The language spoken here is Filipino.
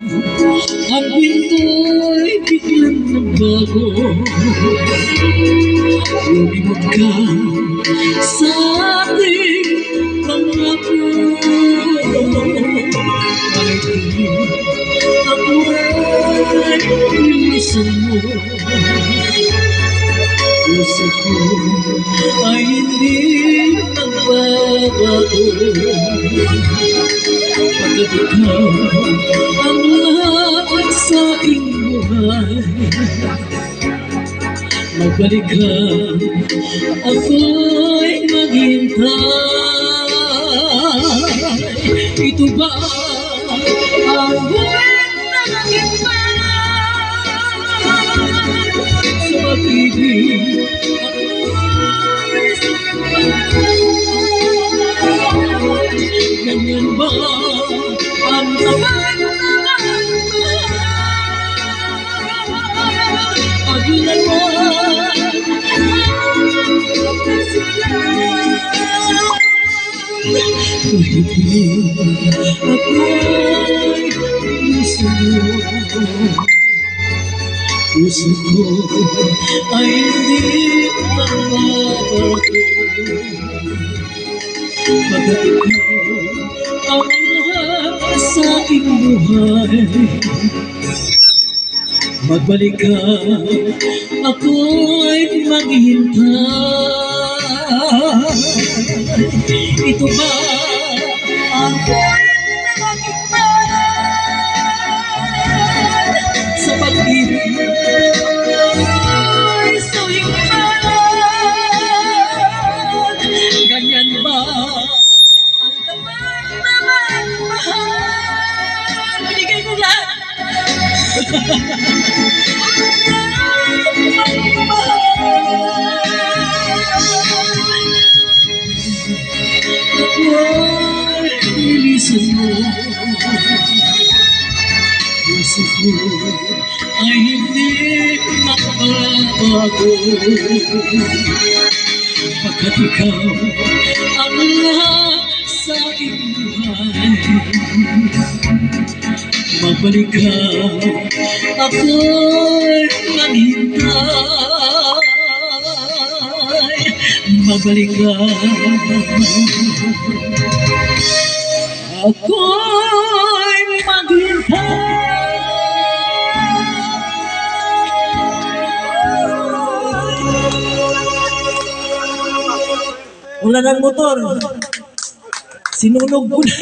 Ang pinto'y biglang nagbago. Lumimot ka sa ating pangako. Kahit hindi ako ay nilisan mo, puso ko ay hindi nagbabago. Pagkat ikaw ang lahat sa aking buhay, magbalik ka, ako'y maghintay. Ito ba ang buwan na naghintay? Sa pag-ibig ako'y sumay. Ganyan ba ang naman-naman pag-ilawan ang kasilan? Kahit di ako'y isumo, puso ko ay hindi magbabago. Pagkat ikaw ang lahat sa aking buhay, magbalik ka, ako'y maghihintay. Ito ba ang buwan na naghintay? Sa pag-ibig ay sumingkalan. Ganyan ba ang naman mahal? Binigay ko lahat. Ako'y nilisan mo, puso ko ay hindi makabago. Pagkat ikaw ang lahat sa aking buhay, magbalik ka, ako'y maghintay. Magbalik ka, ako'y maghintay. Wala ng motor, sinunog ko na.